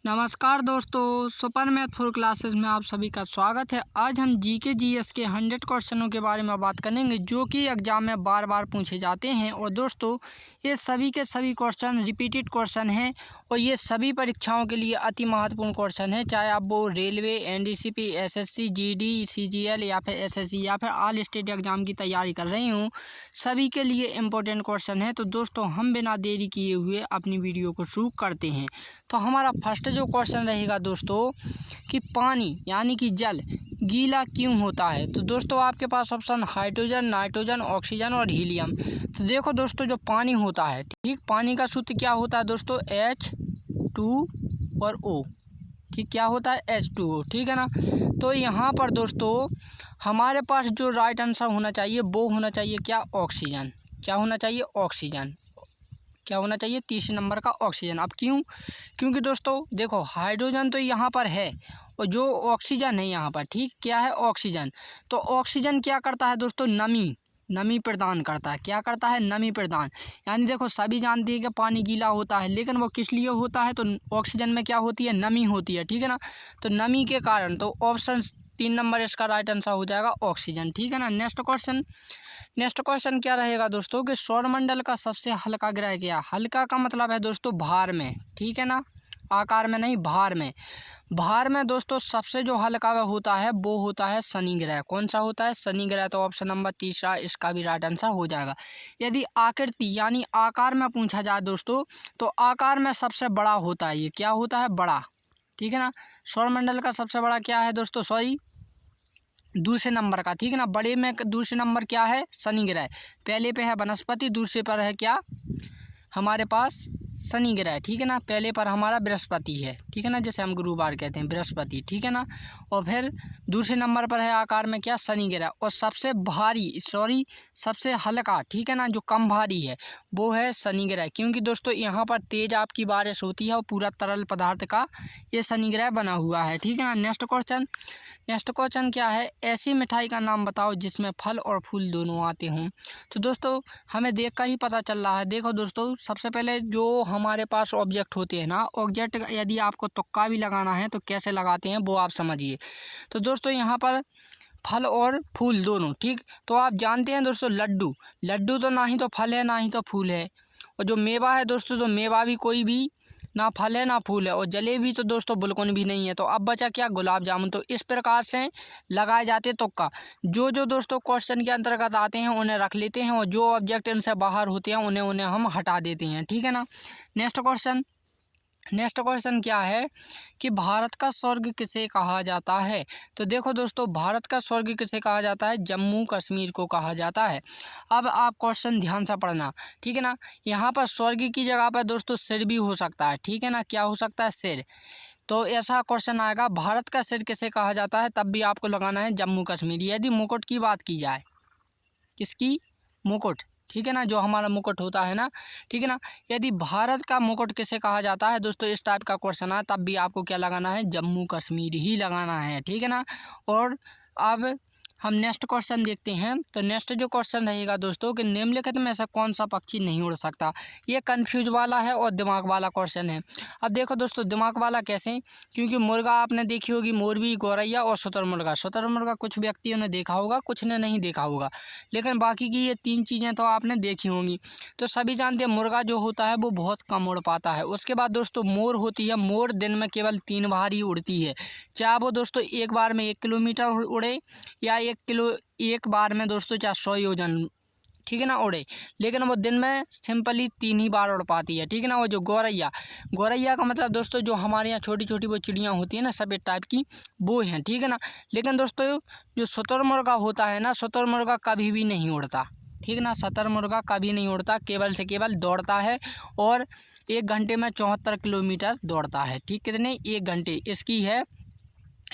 नमस्कार दोस्तों, super math for classes में आप सभी का स्वागत है। आज हम जीके जीएस के 100 क्वेश्चनों के बारे में बात करेंगे जो कि एग्जाम में बार बार पूछे जाते हैं। और दोस्तों ये सभी के सभी क्वेश्चन रिपीटेड क्वेश्चन हैं और ये सभी परीक्षाओं के लिए अति महत्वपूर्ण क्वेश्चन है। चाहे आप वो रेलवे, एनडीसीपी, एसएससी, जीडी, सीजीएल या फिर एसएससी या फिर ऑल स्टेट एग्जाम की तैयारी कर रहे हों, सभी के लिए इम्पोर्टेंट क्वेश्चन है। तो दोस्तों हम बिना देरी किए हुए अपनी वीडियो को शुरू करते हैं। तो हमारा फर्स्ट जो क्वेश्चन रहेगा दोस्तों कि पानी यानी कि जल गीला क्यों होता है। तो दोस्तों आपके पास ऑप्शन हाइड्रोजन, नाइट्रोजन, ऑक्सीजन और हीलियम। तो देखो दोस्तों जो पानी होता है, ठीक, पानी का सूत्र क्या होता है दोस्तों, H2 और O। ठीक, क्या होता है H2O, ठीक है ना। तो यहाँ पर दोस्तों हमारे पास जो राइट आंसर होना चाहिए वो होना चाहिए क्या, ऑक्सीजन। क्या होना चाहिए, ऑक्सीजन। क्या होना चाहिए, तीसरे नंबर का ऑक्सीजन। अब क्यों, क्योंकि दोस्तों देखो हाइड्रोजन तो यहाँ पर है और जो ऑक्सीजन है यहाँ पर, ठीक, क्या है, ऑक्सीजन। तो ऑक्सीजन क्या करता है दोस्तों, नमी प्रदान करता है। क्या करता है, नमी प्रदान। यानी देखो सभी जानते हैं कि पानी गीला होता है, लेकिन वो किस लिए होता है, तो ऑक्सीजन में क्या होती है, नमी होती है, ठीक है ना। तो नमी के कारण, तो ऑप्शन 3 नंबर इसका राइट आंसर हो जाएगा ऑक्सीजन, ठीक है ना। नेक्स्ट क्वेश्चन क्या रहेगा दोस्तों कि सौरमंडल का सबसे हल्का ग्रह क्या। हल्का का मतलब है दोस्तों भार में, ठीक है ना, आकार में नहीं, भार में। भार में दोस्तों सबसे जो हल्का होता है वो होता है शनि ग्रह। कौन सा होता है, शनि ग्रह। तो ऑप्शन नंबर तीसरा इसका भी राइट आंसर हो जाएगा। यदि आकृति यानी आकार में पूछा जाए दोस्तों, तो आकार में सबसे बड़ा होता है, ये क्या होता है, बड़ा, ठीक है ना। सौरमंडल का सबसे बड़ा क्या है दोस्तों, सॉरी दूसरे नंबर का, ठीक है ना। बड़े में दूसरे नंबर क्या है, शनि ग्रह। पहले पे है वनस्पति, दूसरे पर है क्या, हमारे पास शनि ग्रह, ठीक है ना। पहले पर हमारा बृहस्पति है, ठीक है ना, जैसे हम गुरुवार कहते हैं, बृहस्पति, ठीक है ना। और फिर दूसरे नंबर पर है आकार में क्या, शनि ग्रह। और सबसे भारी, सॉरी सबसे हल्का, ठीक है ना, जो कम भारी है वो है शनि ग्रह। क्योंकि दोस्तों यहाँ पर तेज आपकी बारिश होती है और पूरा तरल पदार्थ का ये शनि ग्रह बना हुआ है, ठीक है ना। नेक्स्ट क्वेश्चन क्या है, ऐसी मिठाई का नाम बताओ जिसमें फल और फूल दोनों आते हों। तो दोस्तों हमें देखकर ही पता चल रहा है। देखो दोस्तों सबसे पहले जो हमारे पास ऑब्जेक्ट होते हैं ना, ऑब्जेक्ट यदि आपको तुक्का भी लगाना है तो कैसे लगाते हैं वो आप समझिए। तो दोस्तों यहाँ पर फल और फूल दोनों, ठीक। तो आप जानते हैं दोस्तों लड्डू तो ना ही तो फल है ना ही तो फूल है। और जो मेवा है दोस्तों, तो मेवा भी कोई भी ना फल है ना फूल है। और जलेबी तो दोस्तों बिल्कुल भी नहीं है। तो अब बचा क्या, गुलाब जामुन। तो इस प्रकार से लगाए जाते तुक्का। जो दोस्तों क्वेश्चन के अंतर्गत आते हैं उन्हें रख लेते हैं और जो ऑब्जेक्ट इनसे बाहर होते हैं उन्हें हम हटा देते हैं, ठीक है ना। नेक्स्ट क्वेश्चन क्या है कि भारत का स्वर्ग किसे कहा जाता है। तो देखो दोस्तों भारत का स्वर्ग किसे कहा जाता है, जम्मू कश्मीर को कहा जाता है। अब आप क्वेश्चन ध्यान से पढ़ना, ठीक है ना। यहाँ पर स्वर्ग की जगह पर दोस्तों सिर भी हो सकता है, ठीक है ना। क्या हो सकता है, सिर। तो ऐसा क्वेश्चन आएगा, भारत का सिर किसे कहा जाता है, तब भी आपको लगाना है जम्मू कश्मीर। यदि मुकुट की बात की जाए, किसकी, मुकुट, ठीक है ना, जो हमारा मुकुट होता है ना, ठीक है ना। यदि भारत का मुकुट किसे कहा जाता है दोस्तों, इस टाइप का क्वेश्चन है, तब भी आपको क्या लगाना है, जम्मू कश्मीर ही लगाना है, ठीक है ना। और अब हम नेक्स्ट क्वेश्चन देखते हैं। तो नेक्स्ट जो क्वेश्चन रहेगा दोस्तों कि निम्नलिखित में से कौन सा पक्षी नहीं उड़ सकता। ये कंफ्यूज वाला है और दिमाग वाला क्वेश्चन है। अब देखो दोस्तों दिमाग वाला कैसे, क्योंकि मुर्गा आपने देखी होगी, मोरबी, गौरैया और शुतुरमुर्गा कुछ व्यक्तियों ने देखा होगा, कुछ ने नहीं देखा होगा, लेकिन बाकी की ये 3 चीज़ें तो आपने देखी होंगी। तो सभी जानते हैं मुर्गा जो होता है वो बहुत कम उड़ पाता है। उसके बाद दोस्तों मोर होती है, मोर दिन में केवल 3 बार ही उड़ती है। चाहे वो दोस्तों एक बार में 1 किलोमीटर उड़े या एक बार में दोस्तों चाहे 100 योजन, ठीक है ना, उड़े, लेकिन वो दिन में सिंपली 3 ही बार उड़ पाती है, ठीक है ना। वो जो गौरैया का मतलब दोस्तों जो हमारे यहाँ छोटी छोटी वो चिड़ियाँ होती है ना, सफ़ेद टाइप की, वो हैं, ठीक है ना। लेकिन दोस्तों जो शुतुरमुर्गा होता है ना, शुतुरमुर्गा कभी भी नहीं उड़ता, ठीक है ना। शुतुरमुर्गा कभी नहीं उड़ता, केवल से केवल दौड़ता है और 1 घंटे में 74 किलोमीटर दौड़ता है, ठीक। कितने, 1 घंटे इसकी है,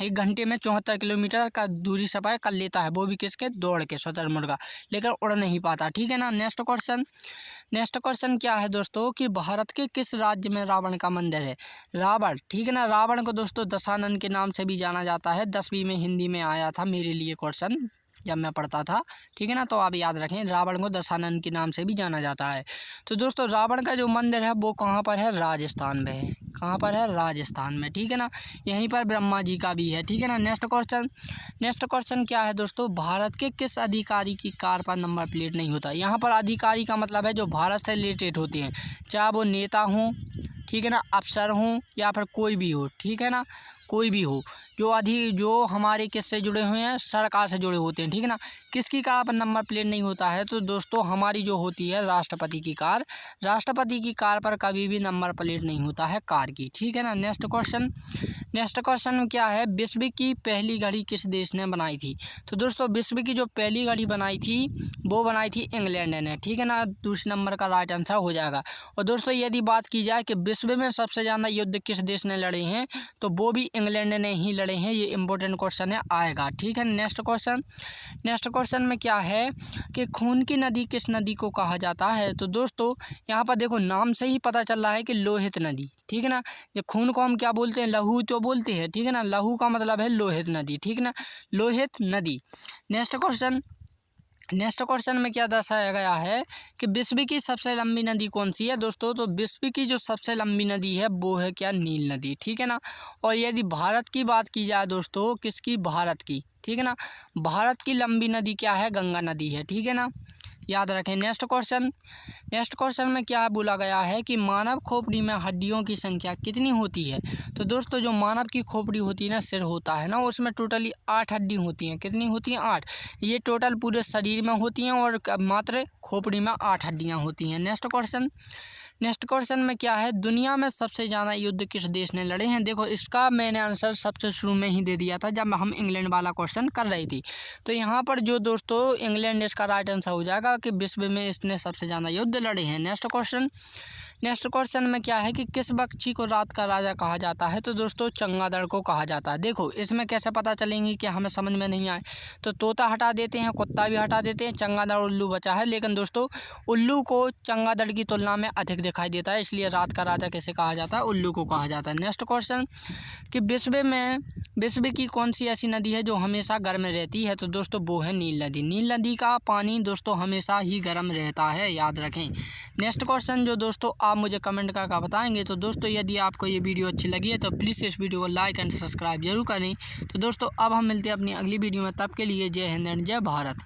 1 घंटे में 74 किलोमीटर का दूरी सफ़र कर लेता है, वो भी किसके, दौड़ के, शुतुरमुर्गा, लेकिन उड़ नहीं पाता, ठीक है ना। नेक्स्ट क्वेश्चन क्या है दोस्तों कि भारत के किस राज्य में रावण का मंदिर है। रावण, ठीक है ना, रावण को दोस्तों दशानन के नाम से भी जाना जाता है। 10वीं में हिंदी में आया था मेरे लिए क्वेश्चन जब मैं पढ़ता था, ठीक है ना। तो आप याद रखें, रावण को दशानन के नाम से भी जाना जाता है। तो दोस्तों रावण का जो मंदिर है वो कहाँ पर है, राजस्थान में है। कहाँ पर है, राजस्थान में, ठीक है ना। यहीं पर ब्रह्मा जी का भी है, ठीक है ना। नेक्स्ट क्वेश्चन क्या है दोस्तों, भारत के किस अधिकारी की कार पर नंबर प्लेट नहीं होता। यहाँ पर अधिकारी का मतलब है जो भारत से रिलेटेड होते हैं, चाहे वो नेता हों, ठीक है ना, अफसर हों या फिर कोई भी हो, ठीक है ना, कोई भी हो, जो हमारे किससे जुड़े हुए हैं, सरकार से जुड़े होते हैं, ठीक है ना। किसकी कार पर नंबर प्लेट नहीं होता है, तो दोस्तों हमारी जो होती है राष्ट्रपति की कार पर कभी भी नंबर प्लेट नहीं होता है कार की, ठीक है ना। नेक्स्ट क्वेश्चन क्या है, विश्व की पहली घड़ी किस देश ने बनाई थी। तो दोस्तों विश्व की जो पहली घड़ी बनाई थी वो बनाई थी इंग्लैंड ने, ठीक है ना। दूसरे नंबर का राइट आंसर हो जाएगा। और दोस्तों यदि बात की जाए कि विश्व में सबसे ज़्यादा युद्ध किस देश ने लड़े हैं, तो वो भी इंग्लैंड ने ही लड़े हैं। ये इंपॉर्टेंट क्वेश्चन है, आएगा, ठीक है। नेक्स्ट क्वेश्चन में क्या है कि खून की नदी किस नदी को कहा जाता है। तो दोस्तों यहाँ पर देखो नाम से ही पता चल रहा है कि लोहित नदी, ठीक है ना। ये खून को हम क्या बोलते हैं, लहू तो बोलते हैं, ठीक है ना। लहू का मतलब है लोहित नदी, ठीक है ना, लोहित नदी। नेक्स्ट क्वेश्चन में क्या दर्शाया गया है कि विश्व की सबसे लंबी नदी कौन सी है दोस्तों। तो विश्व की जो सबसे लंबी नदी है वो है क्या, नील नदी, ठीक है ना। और यदि भारत की बात की जाए दोस्तों, किसकी, भारत की, ठीक है ना, भारत की लंबी नदी क्या है, गंगा नदी है, ठीक है ना, याद रखें। नेक्स्ट क्वेश्चन में क्या बोला गया है कि मानव खोपड़ी में हड्डियों की संख्या कितनी होती है। तो दोस्तों जो मानव की खोपड़ी होती है ना, सिर होता है ना, उसमें टोटली 8 हड्डी होती हैं। कितनी होती हैं, 8। ये टोटल पूरे शरीर में होती हैं और मात्र खोपड़ी में 8 हड्डियाँ होती हैं। नेक्स्ट क्वेश्चन में क्या है, दुनिया में सबसे ज़्यादा युद्ध किस देश ने लड़े हैं। देखो इसका मैंने आंसर सबसे शुरू में ही दे दिया था जब हम इंग्लैंड वाला क्वेश्चन कर रही थी। तो यहाँ पर जो दोस्तों इंग्लैंड इसका राइट आंसर हो जाएगा कि विश्व में इसने सबसे ज़्यादा युद्ध लड़े हैं। नेक्स्ट क्वेश्चन में क्या है कि किस पक्षी को रात का राजा कहा जाता है। तो दोस्तों चमगादड़ को कहा जाता है। देखो इसमें कैसे पता चलेंगी कि हमें समझ में नहीं आए, तो तोता हटा देते हैं, कुत्ता भी हटा देते हैं, चमगादड़ उल्लू बचा है। लेकिन दोस्तों उल्लू को चमगादड़ की तुलना में अधिक दिखाई देता है, इसलिए रात का राजा कैसे कहा जाता है, उल्लू को कहा जाता है। नेक्स्ट क्वेश्चन कि विश्व की कौन सी ऐसी नदी है जो हमेशा गर्म रहती है। तो दोस्तों वो है नील नदी। नील नदी का पानी दोस्तों हमेशा ही गर्म रहता है, याद रखें। नेक्स्ट क्वेश्चन जो दोस्तों आप मुझे कमेंट करके बताएंगे। तो दोस्तों यदि आपको ये वीडियो अच्छी लगी है तो प्लीज़ इस वीडियो को लाइक एंड सब्सक्राइब जरूर करें। तो दोस्तों अब हम मिलते हैं अपनी अगली वीडियो में, तब के लिए जय हिंद एंड जय भारत।